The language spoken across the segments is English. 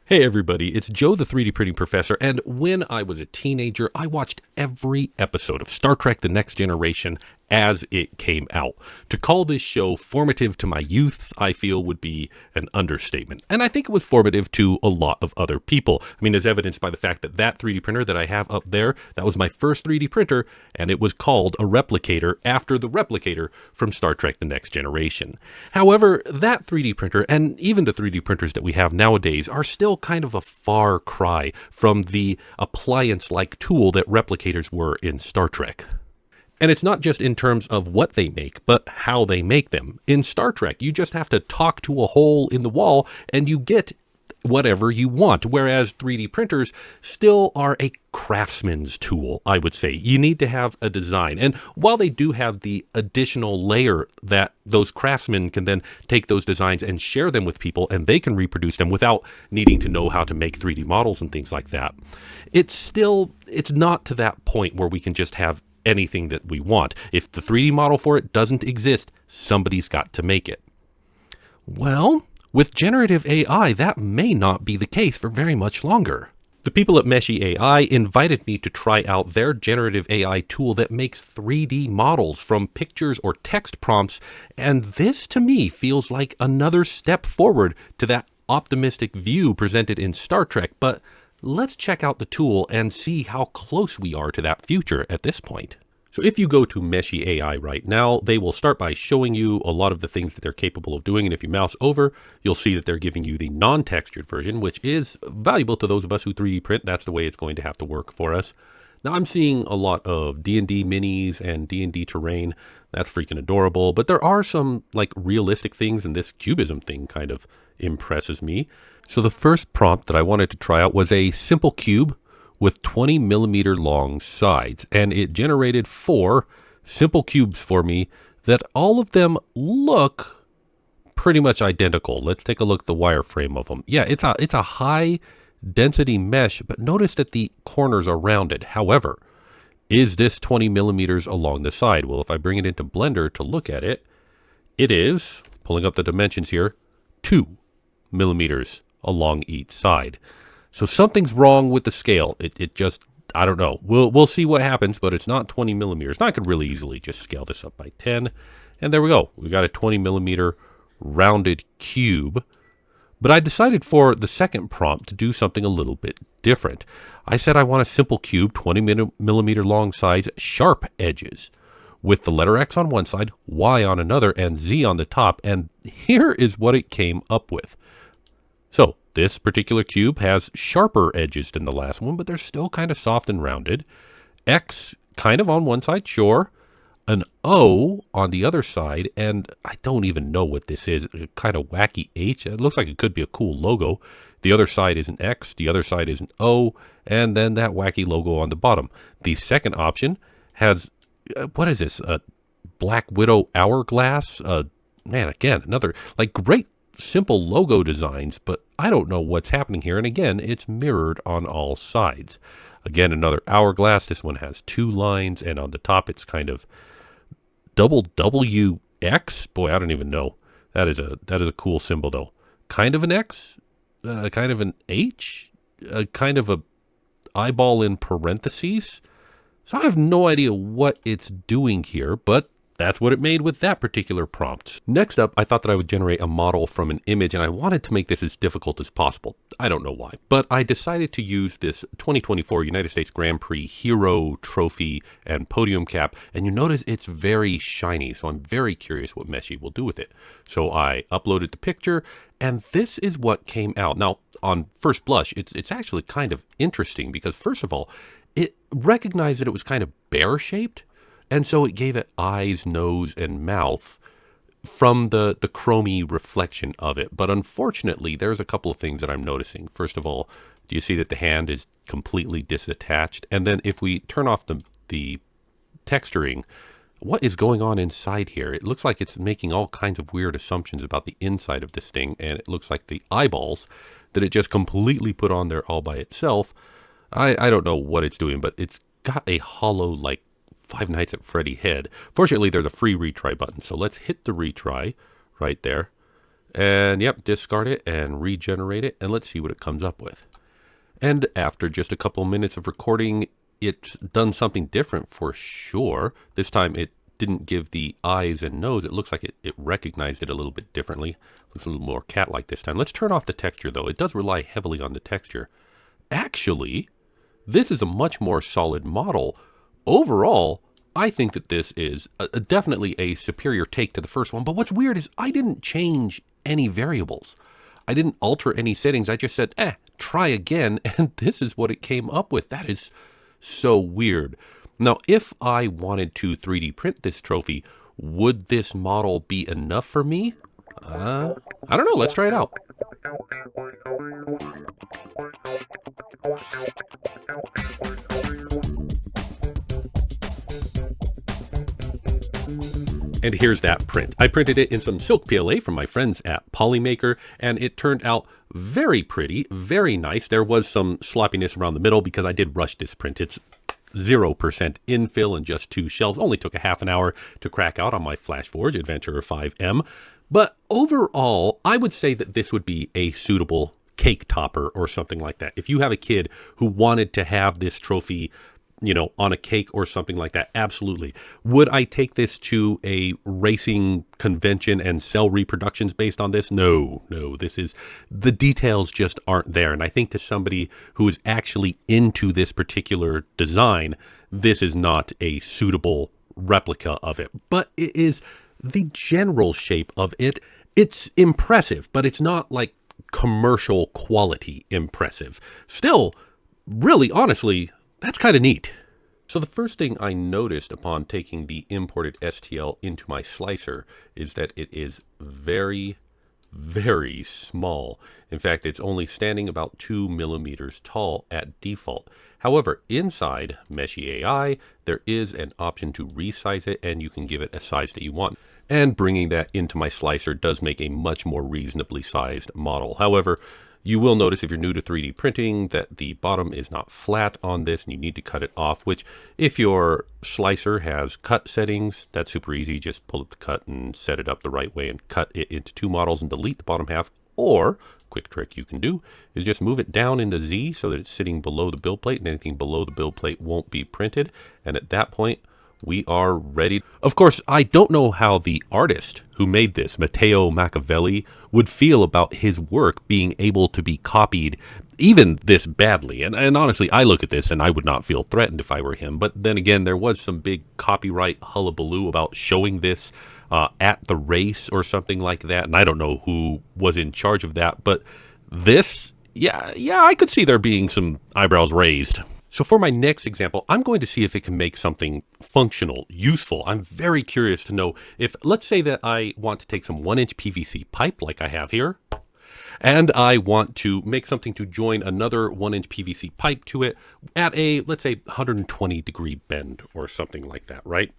Hey everybody, it's Joe the 3D printing professor, and when I was a teenager, I watched every episode of Star Trek The Next Generation as it came out. To call this show formative to my youth, I feel would be an understatement. And I think it was formative to a lot of other people. I mean, as evidenced by the fact that that 3D printer that I have up there, that was my first 3D printer, and it was called a replicator after the replicator from Star Trek The Next Generation. However, that 3D printer, and even the 3D printers that we have nowadays, are still kind of a far cry from the appliance-like tool that replicators were in Star Trek. And it's not just in terms of what they make, but how they make them. In Star Trek, you just have to talk to a hole in the wall and you get whatever you want, whereas 3D printers still are a craftsman's tool, I would say. You need to have a design. And while they do have the additional layer that those craftsmen can then take those designs and share them with people, and they can reproduce them without needing to know how to make 3D models and things like that, it's not to that point where we can just have anything that we want. If the 3D model for it doesn't exist, somebody's got to make it. Well, with generative AI, that may not be the case for very much longer. The people at Meshy.AI invited me to try out their generative AI tool that makes 3D models from pictures or text prompts, and this to me feels like another step forward to that optimistic view presented in Star Trek, but let's check out the tool and see how close we are to that future at this point. So if you go to Meshy.AI right now, they will start by showing you a lot of the things that they're capable of doing. And if you mouse over, you'll see that they're giving you the non-textured version, which is valuable to those of us who 3D print. That's the way it's going to have to work for us. Now I'm seeing a lot of D&D minis and D&D terrain. That's freaking adorable. But there are some like realistic things, and this cubism thing kind of impresses me. So the first prompt that I wanted to try out was a simple cube with 20 millimeter long sides, and it generated 4 simple cubes for me that all of them look pretty much identical. Let's take a look at the wireframe of them. Yeah, it's a high density mesh, but notice that the corners are rounded. However, is this 20 millimeters along the side? Well, if I bring it into Blender to look at it, it is, pulling up the dimensions here, 2 millimeters along each side. So something's wrong with the scale. It just, I don't know. We'll see what happens, but it's not 20 millimeters. Now I could really easily just scale this up by 10. And there we go. We got a 20 millimeter rounded cube. But I decided for the second prompt to do something a little bit different. I said I want a simple cube, 20 millimeter long sides, sharp edges, with the letter X on one side, Y on another, and Z on the top. And here is what it came up with. So this particular cube has sharper edges than the last one, but they're still kind of soft and rounded. X kind of on one side, sure. An O on the other side, and I don't even know what this is. A kind of wacky H. It looks like it could be a cool logo. The other side is an X, the other side is an O, and then that wacky logo on the bottom. The second option has, what is this? A Black Widow hourglass? Man, again, another, like, great simple logo designs, but I don't know what's happening here. And again, it's mirrored on all sides. Again, another hourglass. This one has 2 lines, and on the top it's kind of double WX. Boy, I don't even know. That is a cool symbol though. Kind of an X, kind of an H, kind of a eyeball in parentheses. So I have no idea what it's doing here, but that's what it made with that particular prompt. Next up, I thought that I would generate a model from an image, and I wanted to make this as difficult as possible. I don't know why, but I decided to use this 2024 United States Grand Prix Heroo Trophy and podium cap, and you notice it's very shiny, so I'm very curious what Meshy will do with it. So I uploaded the picture, and this is what came out. Now, on first blush, it's actually kind of interesting because, first of all, it recognized that it was kind of bear-shaped, and so it gave it eyes, nose, and mouth from the chromey reflection of it. But unfortunately, there's a couple of things that I'm noticing. First of all, do you see that the hand is completely disattached? And then if we turn off the texturing, what is going on inside here? It looks like it's making all kinds of weird assumptions about the inside of this thing, and it looks like the eyeballs that it just completely put on there all by itself. I don't know what it's doing, but it's got a hollow, like, Five Nights at Freddy head. Fortunately, there's a free retry button, so let's hit the retry right there. And yep, discard it and regenerate it, and let's see what it comes up with. And after just a couple minutes of recording, it's done something different for sure. This time it didn't give the eyes and nose. It looks like it recognized it a little bit differently. Looks a little more cat-like this time. Let's turn off the texture though. It does rely heavily on the texture. Actually, this is a much more solid model. Overall, I think that this is definitely a superior take to the first one. But what's weird is I didn't change any variables. I didn't alter any settings. I just said, try again. And this is what it came up with. That is so weird. Now, if I wanted to 3D print this trophy, would this model be enough for me? I don't know. Let's try it out. And here's that print. I printed it in some silk PLA from my friends at Polymaker, and it turned out very pretty, very nice. There was some sloppiness around the middle because I did rush this print. It's 0% infill and just 2 shells. Only took a half an hour to crack out on my FlashForge Adventurer 5M. But overall, I would say that this would be a suitable cake topper or something like that. If you have a kid who wanted to have this trophy, you know, on a cake or something like that, absolutely. Would I take this to a racing convention and sell reproductions based on this? No, this is, the details just aren't there. And I think to somebody who is actually into this particular design, this is not a suitable replica of it. But it is the general shape of it. It's impressive, but it's not like commercial quality impressive. Still, really, honestly, that's kind of neat. So the first thing I noticed upon taking the imported STL into my slicer is that it is very, very small. In fact, it's only standing about 2 millimeters tall at default. However, inside Meshy.AI, there is an option to resize it, and you can give it a size that you want. And bringing that into my slicer does make a much more reasonably sized model. However, you will notice if you're new to 3D printing that the bottom is not flat on this and you need to cut it off, which if your slicer has cut settings, that's super easy. Just pull up the cut and set it up the right way and cut it into 2 models and delete the bottom half. Or, quick trick you can do is just move it down into Z so that it's sitting below the build plate, and anything below the build plate won't be printed. And at that point, we are ready. Of course, I don't know how the artist who made this, Machavolli, would feel about his work being able to be copied even this badly. And honestly, I look at this and I would not feel threatened if I were him. But then again, there was some big copyright hullabaloo about showing this at the race or something like that. And I don't know who was in charge of that. But this, yeah, I could see there being some eyebrows raised. So for my next example, I'm going to see if it can make something functional, useful. I'm very curious to know if, let's say that I want to take some 1-inch PVC pipe like I have here, and I want to make something to join another 1-inch PVC pipe to it at a, let's say, 120 degree bend or something like that, right?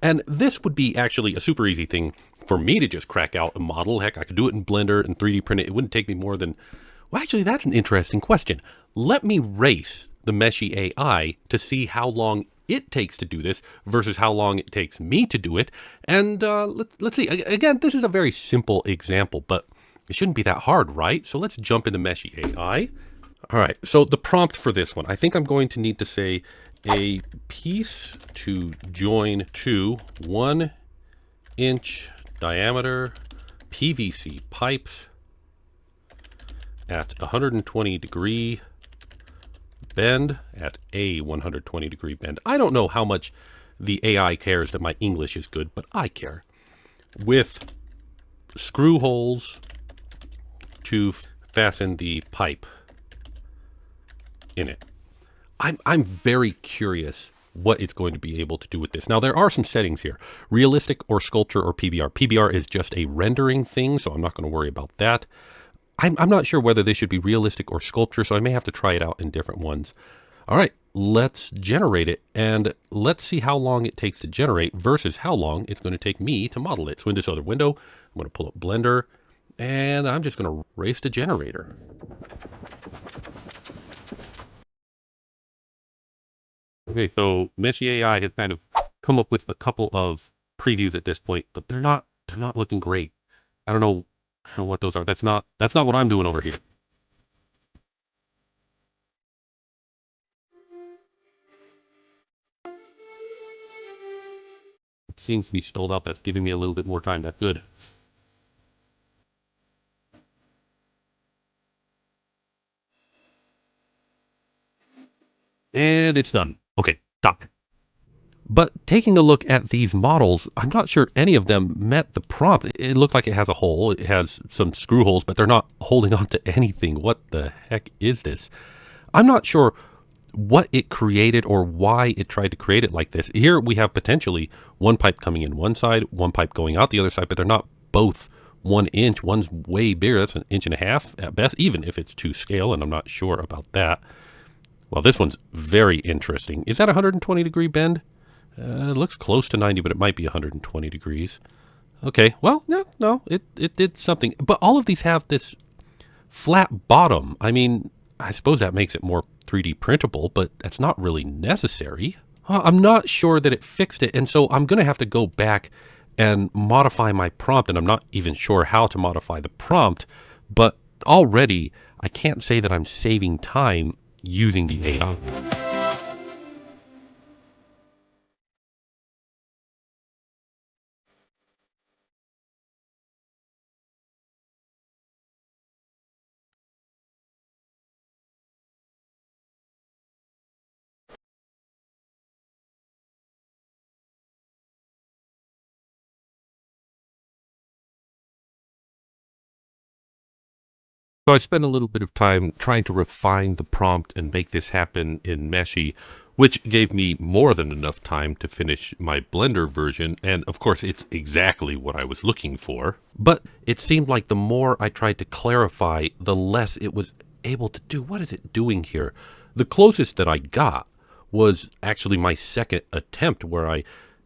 And this would be actually a super easy thing for me to just crack out a model. Heck, I could do it in Blender and 3D print it. It wouldn't take me more than, well, actually, that's an interesting question. Let me race the Meshy.AI to see how long it takes to do this versus how long it takes me to do it. And let's see. Again, this is a very simple example, but it shouldn't be that hard, right? So let's jump into Meshy.AI. All right, so the prompt for this one, I think I'm going to need to say a piece to join to 1-inch diameter PVC pipes at 120 degree bend at a 120 degree bend. I don't know how much the AI cares that my English is good, but I care. With screw holes to fasten the pipe in it. I'm very curious what it's going to be able to do with this. Now, there are some settings here. Realistic or sculpture or PBR. PBR is just a rendering thing, so I'm not going to worry about that. I'm not sure whether this should be realistic or sculpture, so I may have to try it out in different ones. All right, let's generate it, and let's see how long it takes to generate versus how long it's going to take me to model it. So in this other window, I'm going to pull up Blender, and I'm just going to race the generator. Okay, so Meshy.AI has kind of come up with a couple of previews at this point, but they're not looking great. I don't know what those are. That's not what I'm doing over here. It seems to be spelled out. That's giving me a little bit more time. That's good. And it's done. Okay, done. But taking a look at these models, I'm not sure any of them met the prompt. It looked like it has a hole. It has some screw holes, but they're not holding on to anything. What the heck is this? I'm not sure what it created or why it tried to create it like this. Here we have potentially one pipe coming in one side, one pipe going out the other side, but they're not both 1 inch. One's way bigger. That's an inch and a half at best, even if it's to scale, and I'm not sure about that. Well, this one's very interesting. Is that a 120-degree bend? It looks close to 90, but it might be 120 degrees. Okay, well, no, it did something. But all of these have this flat bottom. I mean, I suppose that makes it more 3D printable, but that's not really necessary. I'm not sure that it fixed it, and so I'm going to have to go back and modify my prompt, and I'm not even sure how to modify the prompt, but already I can't say that I'm saving time using the AI. So I spent a little bit of time trying to refine the prompt and make this happen in Meshy, which gave me more than enough time to finish my Blender version, and of course it's exactly what I was looking for. But it seemed like the more I tried to clarify, the less it was able to do. What is it doing here? The closest that I got was actually my second attempt, where I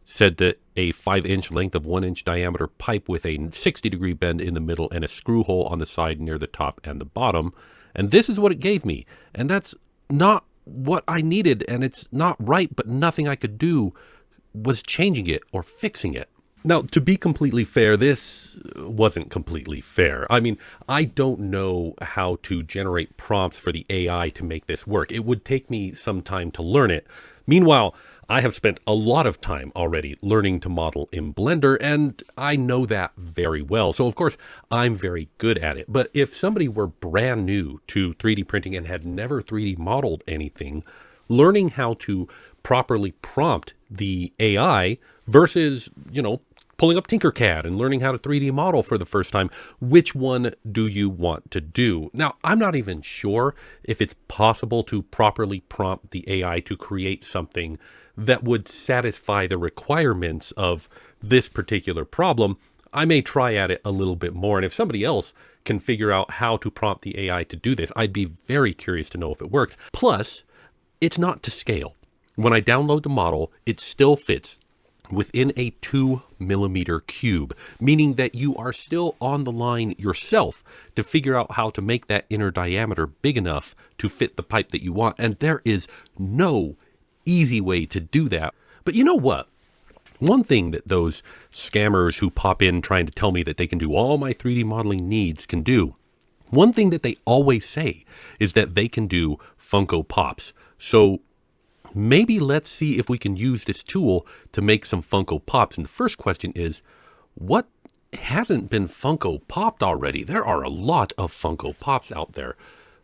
said that a 5-inch length of 1-inch diameter pipe with a 60-degree bend in the middle and a screw hole on the side near the top and the bottom. And this is what it gave me. And that's not what I needed, and it's not right, but nothing I could do was changing it or fixing it. Now, to be completely fair, this wasn't completely fair. I mean, I don't know how to generate prompts for the AI to make this work. It would take me some time to learn it. Meanwhile, I have spent a lot of time already learning to model in Blender, and I know that very well. So, of course, I'm very good at it. But if somebody were brand new to 3D printing and had never 3D modeled anything, learning how to properly prompt the AI versus, pulling up Tinkercad and learning how to 3D model for the first time, which one do you want to do? Now, I'm not even sure if it's possible to properly prompt the AI to create something that would satisfy the requirements of this particular problem. I may try at it a little bit more, and if somebody else can figure out how to prompt the AI to do this, I'd be very curious to know if it works. Plus, it's not to scale. When I download the model, it still fits within a 2 millimeter cube, meaning that you are still on the line yourself to figure out how to make that inner diameter big enough to fit the pipe that you want. And there is no easy way to do that. But you know what? One thing that those scammers who pop in trying to tell me that they can do all my 3D modeling needs can do, one thing that they always say is that they can do Funko Pops. So maybe let's see if we can use this tool to make some Funko Pops. And the first question is, what hasn't been Funko Popped already? There are a lot of Funko Pops out there.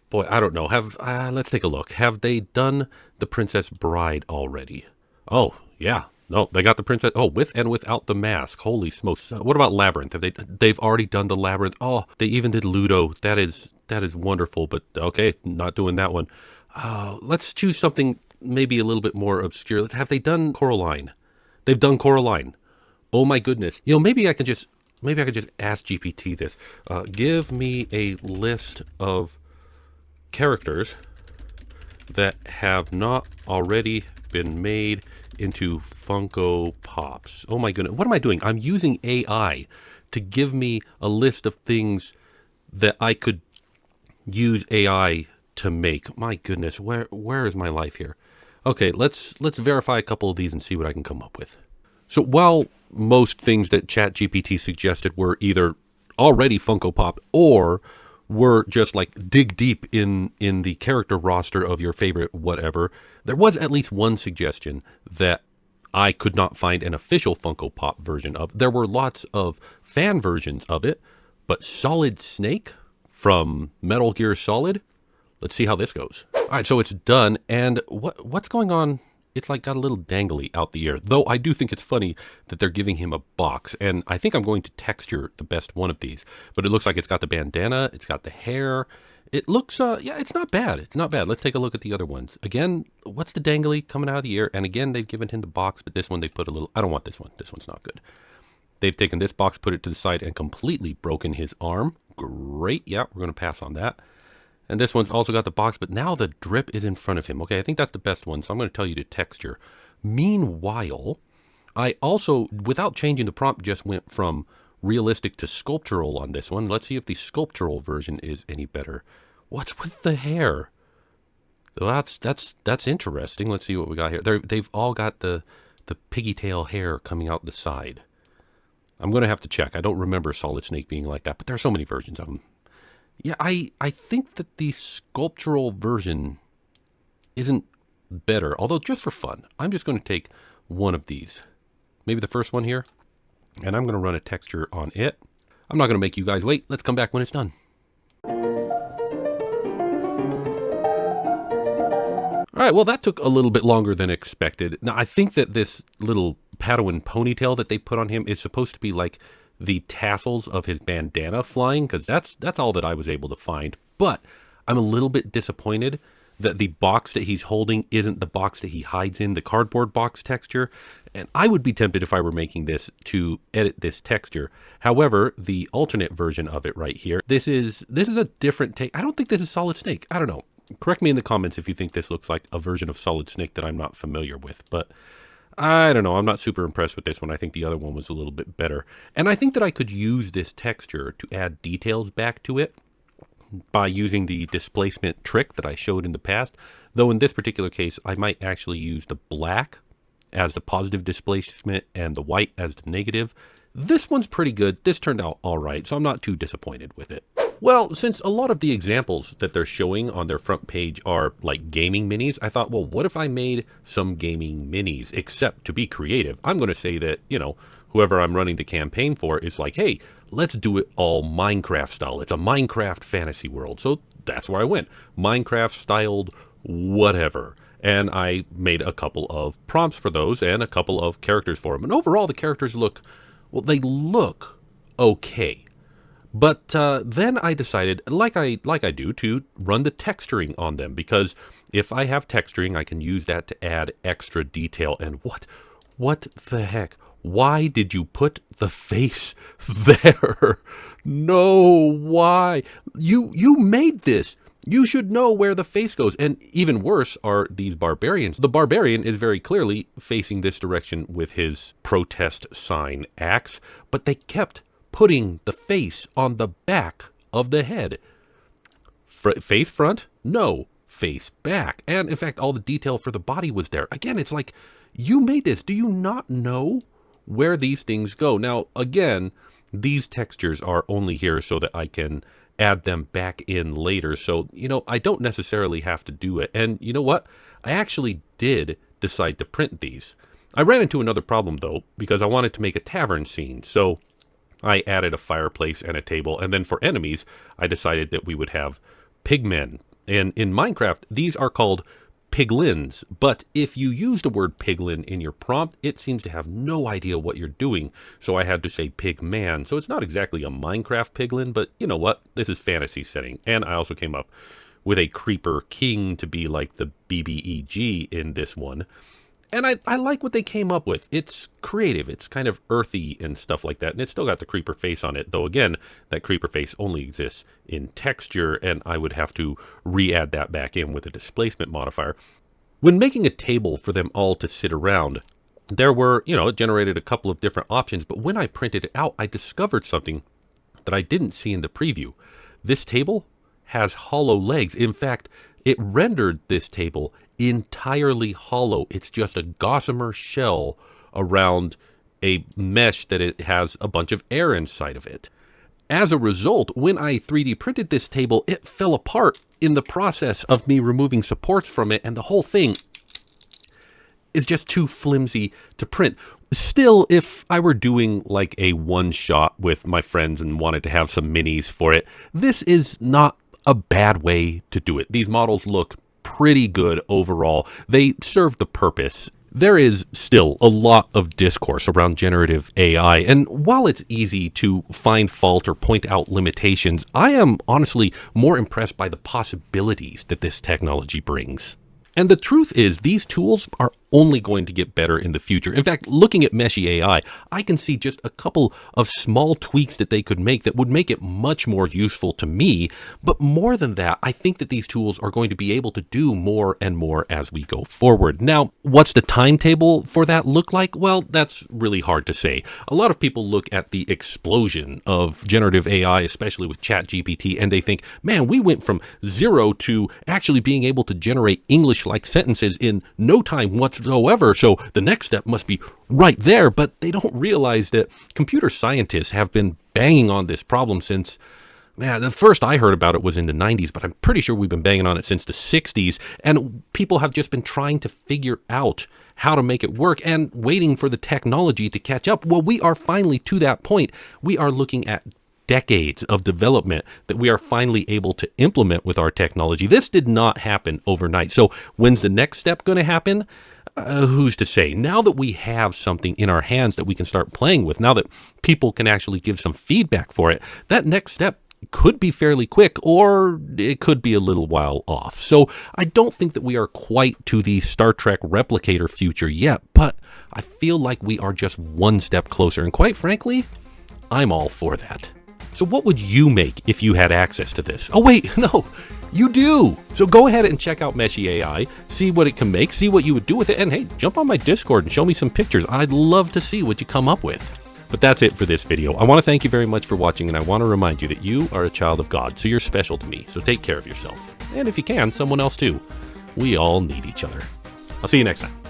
Boy, I don't know. Let's take a look. Have they done the Princess Bride already? Oh, yeah. No, they got the princess. Oh, with and without the mask. Holy smokes! What about Labyrinth? They've already done the Labyrinth. Oh, they even did Ludo. That is wonderful. But okay, not doing that one. Let's choose something maybe a little bit more obscure. Have they done Coraline? They've done Coraline. Oh my goodness. Maybe I could just ask GPT this. Give me a list of characters that have not already been made into Funko Pops. Oh my goodness. What am I doing? I'm using AI to give me a list of things that I could use AI to make. My goodness, where is my life here? Okay, let's verify a couple of these and see what I can come up with. So while most things that ChatGPT suggested were either already Funko Pop, or were just like dig deep in the character roster of your favorite whatever, there was at least one suggestion that I could not find an official Funko Pop version of. There were lots of fan versions of it, but Solid Snake from Metal Gear Solid. Let's see how this goes. All right, so it's done, and what's going on? It's like got a little dangly out the ear. Though I do think it's funny that they're giving him a box, and I think I'm going to texture the best one of these. But it looks like it's got the bandana, it's got the hair. It looks, yeah, it's not bad. It's not bad. Let's take a look at the other ones. Again, what's the dangly coming out of the ear? And again, they've given him the box, but this one they put a little, I don't want this one. This one's not good. They've taken this box, put it to the side, and completely broken his arm. Great. Yeah, we're going to pass on that. And this one's also got the box, but now the drip is in front of him. Okay, I think that's the best one, so I'm going to tell you to texture. Meanwhile, I also, without changing the prompt, just went from realistic to sculptural on this one. Let's see if the sculptural version is any better. What's with the hair? So that's interesting. Let's see what we got here. They've all got the piggy tail hair coming out the side. I'm going to have to check. I don't remember Solid Snake being like that, but there are so many versions of them. Yeah, I think that the sculptural version isn't better, although just for fun, I'm just going to take one of these. Maybe the first one here, and I'm going to run a texture on it. I'm not going to make you guys wait. Let's come back when it's done. All right, well, that took a little bit longer than expected. Now, I think that this little Padawan ponytail that they put on him is supposed to be like the tassels of his bandana flying, because that's all that I was able to find. But I'm a little bit disappointed that the box that he's holding isn't the box that he hides in, the cardboard box texture. And I would be tempted if I were making this to edit this texture. However, the alternate version of it right here, this is a different take. I don't think this is Solid Snake. I don't know. Correct me in the comments if you think this looks like a version of Solid Snake that I'm not familiar with, but I don't know. I'm not super impressed with this one. I think the other one was a little bit better. And I think that I could use this texture to add details back to it by using the displacement trick that I showed in the past. Though in this particular case, I might actually use the black as the positive displacement and the white as the negative. This one's pretty good. This turned out all right, so I'm not too disappointed with it. Well, since a lot of the examples that they're showing on their front page are like gaming minis, I thought, well, what if I made some gaming minis? Except to be creative, I'm going to say that, whoever I'm running the campaign for is like, hey, let's do it all Minecraft style. It's a Minecraft fantasy world. So that's where I went. Minecraft styled whatever. And I made a couple of prompts for those and a couple of characters for them. And overall, the characters look okay. But then I decided, like I do, to run the texturing on them, because if I have texturing, I can use that to add extra detail. And what the heck? Why did you put the face there? No, why? You made this. You should know where the face goes. And even worse are these barbarians. The barbarian is very clearly facing this direction with his protest sign axe, but they kept putting the face on the back of the head. Face front? No. Face back. And in fact, all the detail for the body was there. Again, it's like, you made this. Do you not know where these things go? Now, again, these textures are only here so that I can add them back in later. So, I don't necessarily have to do it. And you know what? I actually did decide to print these. I ran into another problem, though, because I wanted to make a tavern scene. So I added a fireplace and a table, and then for enemies, I decided that we would have pigmen. And in Minecraft, these are called piglins, but if you use the word piglin in your prompt, it seems to have no idea what you're doing, so I had to say pigman. So it's not exactly a Minecraft piglin, but you know what? This is fantasy setting, and I also came up with a creeper king to be like the BBEG in this one. And I like what they came up with. It's creative. It's kind of earthy and stuff like that. And it's still got the creeper face on it. Though, again, that creeper face only exists in texture. And I would have to re-add that back in with a displacement modifier. When making a table for them all to sit around, there were, it generated a couple of different options. But when I printed it out, I discovered something that I didn't see in the preview. This table has hollow legs. In fact, it rendered this table entirely hollow. It's just a gossamer shell around a mesh that it has a bunch of air inside of it. As a result, when I 3D printed this table, it fell apart in the process of me removing supports from it, and the whole thing is just too flimsy to print. Still, if I were doing like a one-shot with my friends and wanted to have some minis for it, this is not a bad way to do it. These models look pretty good overall. They serve the purpose. There is still a lot of discourse around generative AI, and while it's easy to find fault or point out limitations, I am honestly more impressed by the possibilities that this technology brings. And the truth is, these tools are only going to get better in the future. In fact, looking at Meshy.AI, I can see just a couple of small tweaks that they could make that would make it much more useful to me. But more than that, I think that these tools are going to be able to do more and more as we go forward. Now, what's the timetable for that look like? Well, that's really hard to say. A lot of people look at the explosion of generative AI, especially with ChatGPT, and they think, man, we went from 0 to actually being able to generate English-like sentences in no time whatsoever. So the next step must be right there, but they don't realize that computer scientists have been banging on this problem since, man, the first I heard about it was in the 90s, but I'm pretty sure we've been banging on it since the 60s, and people have just been trying to figure out how to make it work and waiting for the technology to catch up. Well, we are finally to that point. We are looking at decades of development that we are finally able to implement with our technology. This did not happen overnight. So when's the next step going to happen? Who's to say? Now that we have something in our hands that we can start playing with, now that people can actually give some feedback for it, that next step could be fairly quick, or it could be a little while off. So I don't think that we are quite to the Star Trek replicator future yet, but I feel like we are just one step closer. And quite frankly, I'm all for that. So what would you make if you had access to this? Oh wait, no, you do. So go ahead and check out Meshy.AI, see what it can make, see what you would do with it, and hey, jump on my Discord and show me some pictures. I'd love to see what you come up with. But that's it for this video. I want to thank you very much for watching, and I want to remind you that you are a child of God, so you're special to me. So take care of yourself. And if you can, someone else too. We all need each other. I'll see you next time.